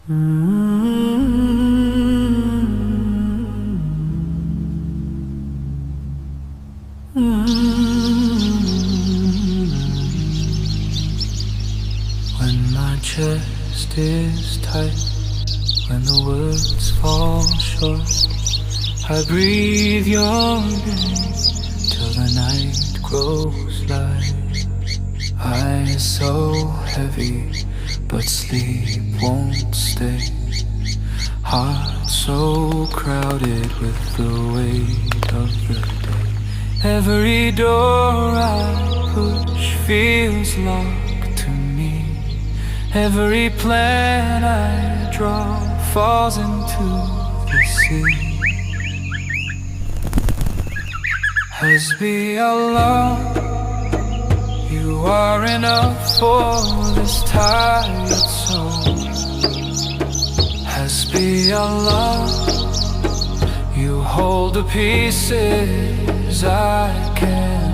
When my chest is tight, when the words fall short, I breathe your name till the night grows light. Eyes so heavy, but sleep won't stay. Heart so crowded with the weight of the day. Every door I push feels locked to me. Every plan I draw falls into the sea. Hasbi Allah, you are enough for this tired soul. Hasbi Allah, you hold the pieces I can't